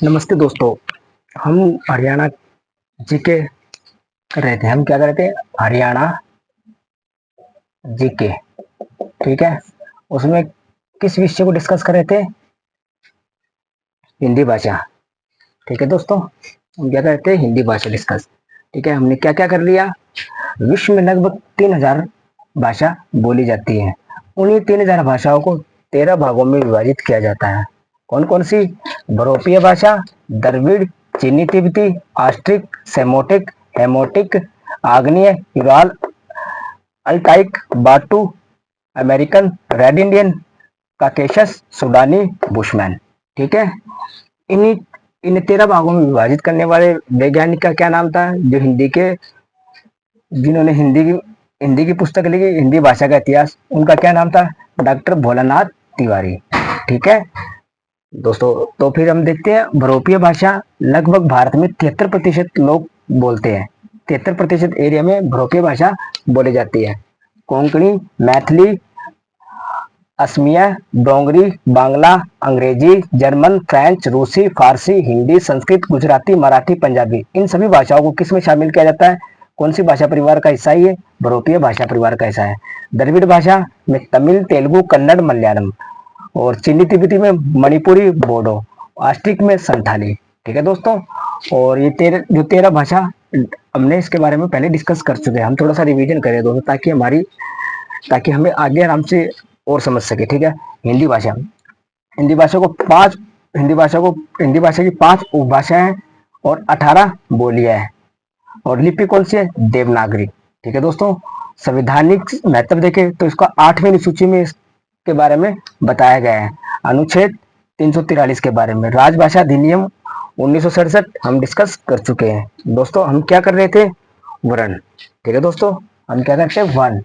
नमस्ते दोस्तों। हम हरियाणा जीके कर रहे थे। हम क्या कर रहे थे? हरियाणा जीके। ठीक है। उसमें किस विषय को डिस्कस कर रहे थे? हिंदी भाषा। ठीक है दोस्तों, हम क्या कर रहे थे? हिंदी भाषा डिस्कस। ठीक है, हमने क्या क्या कर लिया? विश्व में लगभग 3000 भाषा बोली जाती है। उन्हीं 3000 भाषाओं को 13 भागों में विभाजित किया जाता है। कौन कौन सी? बरोपिय भाषा, द्रविड़, चीनी तिब्बती, ऑस्ट्रिक, सेमोटिक, हेमोटिक, आग्नेय, Ural, Altaic, Bantu, American, Red Indian, Caucasus, सुडानी, बुशमैन। ठीक है। इन्हीं इन 13 भागों में विभाजित करने वाले वैज्ञानिक का क्या नाम था? जो जिन्होंने हिंदी की पुस्तक लिखी, हिंदी भाषा का इतिहास, उनका क्या नाम था? डॉक्टर भोलानाथ तिवारी। ठीक है दोस्तों, तो फिर हम देखते हैं बरोपिय भाषा। लगभग भारत में 73% लोग बोलते हैं। 73% एरिया में बरोपिय भाषा बोली जाती है। कोंकणी, मैथिली, असमिया, डोंगरी, बांग्ला, अंग्रेजी, जर्मन, फ्रेंच, रूसी, फारसी, हिंदी, संस्कृत, गुजराती, मराठी, पंजाबी, इन सभी भाषाओं को किस में शामिल किया जाता है? कौन सी भाषा परिवार का हिस्सा है? ये बरोपिय भाषा परिवार का हिस्सा है। द्रविड़ भाषा में तमिल, तेलुगु, कन्नड़, मलयालम, और चीनी तिब्बती में मणिपुरी, बोडो, ऑस्ट्रिक में संथाली। ठीक है दोस्तों, और ये 13 भाषा हमने इसके बारे में पहले डिस्कस कर चुके हैं। हम थोड़ा सा रिवीजन करें दोस्तों, ताकि हमें आगे आराम से और समझ सके। ठीक है। हिंदी भाषा। हिंदी भाषा को पांच हिंदी भाषा की 5 उपभाषाएं हैं और 18 बोलियां हैं। और लिपि कौन सी है? देवनागरी। ठीक है दोस्तों। संवैधानिक महत्व देखें तो इसका 8वीं सूची में इसके बारे में बताया गया है। अनुच्छेद 343 के बारे में। राजभाषा अधिनियम 1967 हम डिस्कस कर चुके हैं। दोस्तों हम क्या कर रहे थे? वर्ण। ठीक है दोस्तों, हम क्या करते हैं? वर्ण।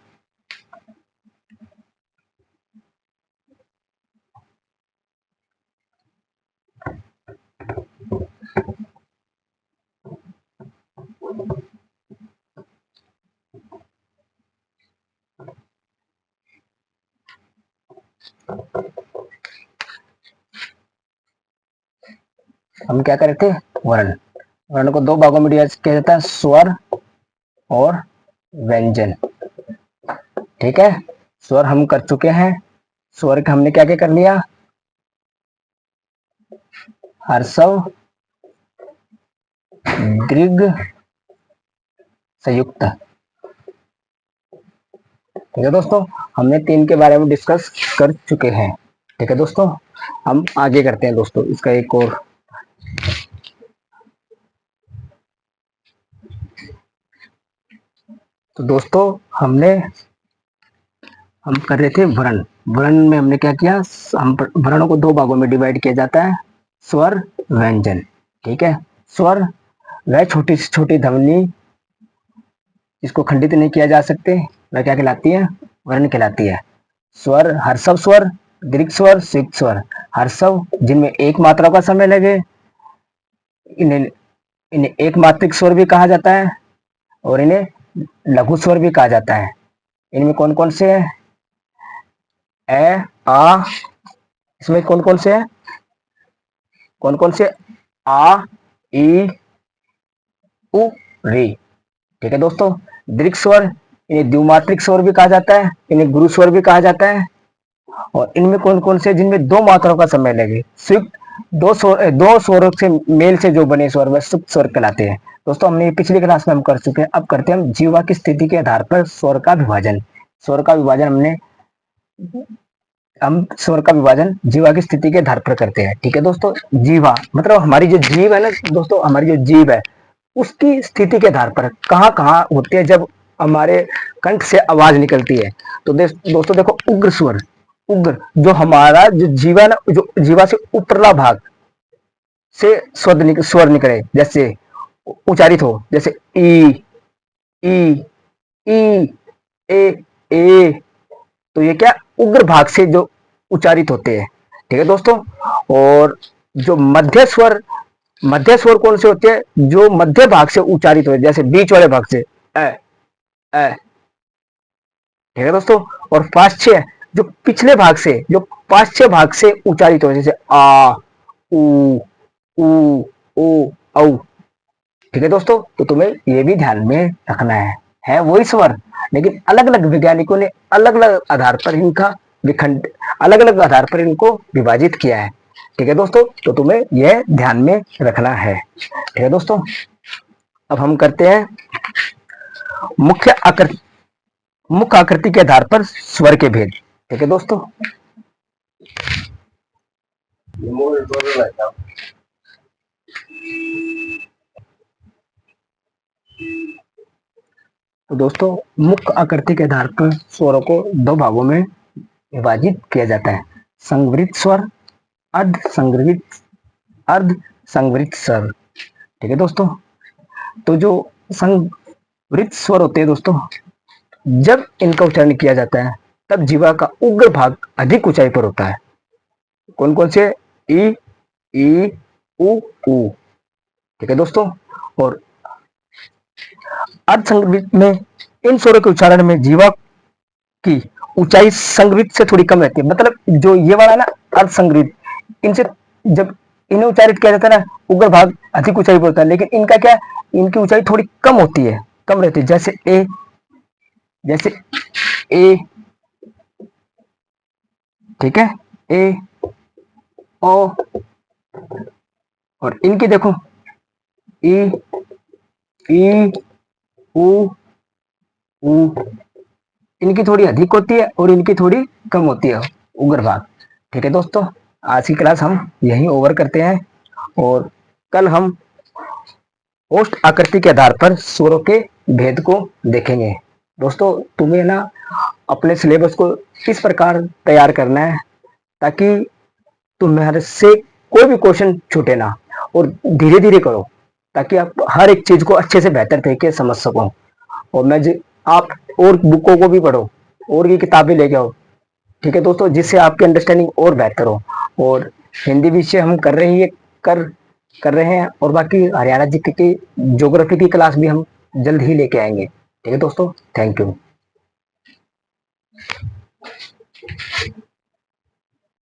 हम क्या कर रहे थे? वर्ण। वर्ण को 2 भागों में डिवाइड किया जाता है, स्वर और व्यंजन। ठीक है। स्वर हम कर चुके हैं। स्वर का हमने क्या क्या कर लिया? हर्षव, दीर्घ, संयुक्त। ठीक है दोस्तों, हमने 3 के बारे में डिस्कस कर चुके हैं। ठीक है दोस्तों, हम आगे करते हैं दोस्तों इसका एक और। तो दोस्तों हम कर रहे थे वर्ण। वर्ण में हमने क्या किया? हम वर्णों को 2 भागों में डिवाइड किया जाता है, स्वर, व्यंजन। ठीक है। स्वर वह छोटी से छोटी ध्वनि जिसको खंडित नहीं किया जा सकते, वह क्या कहलाती है? वर्ण कहलाती है। स्वर, हर्षव स्वर, दीर्घ स्वर, सिक्त स्वर। हर्षव जिनमें एक मात्रा का समय लगे, इन्हें इन्हें एक मात्रिक स्वर भी कहा जाता है, और इन्हें लघु स्वर भी कहा जाता है। इनमें कौन कौन से है? ए, आ। इसमें कौन कौन से है? कौन कौन से? आ, ई, उ, री। ठीक है दोस्तों। दीर्घ स्वर, इन्हें द्विमात्रिक स्वर भी कहा जाता है, इन्हें गुरु स्वर भी कहा जाता है। और इनमें कौन कौन से? जिनमें 2 मात्राओं का समय लगे, स्विफ्ट, 2 स्वरों से मेल से जो बने स्वर वह सुप्त स्वर कहलाते हैं। दोस्तों हमने पिछली क्लास में हम कर चुके हैं। अब करते हैं हम जीवा की स्थिति के आधार पर स्वर का विभाजन। स्वर का विभाजन हम स्वर का विभाजन जीवा की स्थिति के आधार पर करते हैं। ठीक है दोस्तों। जीवा मतलब हमारी जो जीव है ना दोस्तों, हमारी जो जीव है उसकी स्थिति के आधार पर कहाँ कहाँ होते हैं जब हमारे कंठ से आवाज निकलती है। तो दोस्तों देखो, उग्र स्वर। उग्र जो हमारा जो जीवा है ना, जो जीवा से उपरला भाग से स्वर निकले, जैसे उच्चारित हो, जैसे ई, ई, ई, ए। तो ये क्या? उग्र भाग से जो उच्चारित होते हैं। ठीक है दोस्तों। और जो मध्य स्वर कौन से होते हैं? जो मध्य भाग से उच्चारित होते हैं, जैसे बीच वाले भाग से ए, ए। ठीक है दोस्तों। और पाश्चय जो पिछले भाग से, जो पाश्च भाग से उच्चारित हो, जैसे आ, उ, ऊ, ओ, औ। ठीक है दोस्तों, तो तुम्हें ये भी ध्यान में रखना है वही स्वर, लेकिन अलग अलग वैज्ञानिकों ने अलग अलग आधार पर इनका विखंड, अलग अलग आधार पर इनको विभाजित किया है। ठीक है दोस्तों, तो तुम्हें यह ध्यान में रखना है। ठीक है दोस्तों, अब हम करते हैं मुख्य आकृति, मुख्य आकृति के आधार पर स्वर के भेद। ठीक है दोस्तों, तो दोस्तों मुख्य आकृति के आधार पर स्वरों को दो भागों में विभाजित किया जाता है, संवृत स्वर, अर्ध संवृत, अर्ध संवृत स्वर। ठीक है दोस्तों, तो जो संवृत स्वर होते हैं दोस्तों, जब इनका उच्चारण किया जाता है तब जीवा का उग्र भाग अधिक ऊंचाई पर होता है। कौन कौन से? ई, ई, उ, ऊ। ठीक है दोस्तों, और अर्ध संवृत में इन स्वरों के उच्चारण में जीवा की ऊंचाई संवृत से थोड़ी कम रहती है। मतलब जो ये वाला ना अर्ध संवृत, इनसे जब इन्हें उच्चारित किया जाता है ना, उग्र भाग अधिक ऊंचाई पर होता है, लेकिन इनका क्या, इनकी ऊंचाई थोड़ी कम होती है, कम रहती है। जैसे ए, जैसे ए, ठीक है, ए, ओ, और इनकी देखो ई, ई, उ, ऊ। इनकी थोड़ी अधिक होती है और इनकी थोड़ी कम होती है, उग्र भाग। ठीक है दोस्तों, आज की क्लास हम यहीं ओवर करते हैं, और कल हम ओष्ठ आकृति के आधार पर स्वरों के भेद को देखेंगे। दोस्तों तुम्हें ना अपने सिलेबस को इस प्रकार तैयार करना है ताकि तुम्हारे से कोई भी क्वेश्चन छूटे ना, और धीरे धीरे करो ताकि आप हर एक चीज को अच्छे से बेहतर तरीके से समझ सको। और आप और बुकों को भी पढ़ो और ये किताबें लेके आओ। ठीक है दोस्तों, जिससे आपकी अंडरस्टैंडिंग और बेहतर हो। और हिंदी विषय हम कर रहे हैं, कर कर रहे हैं, और बाकी हरियाणा जी की ज्योग्राफी की क्लास भी हम जल्द ही लेके आएंगे। ठीक है दोस्तों, थैंक यू।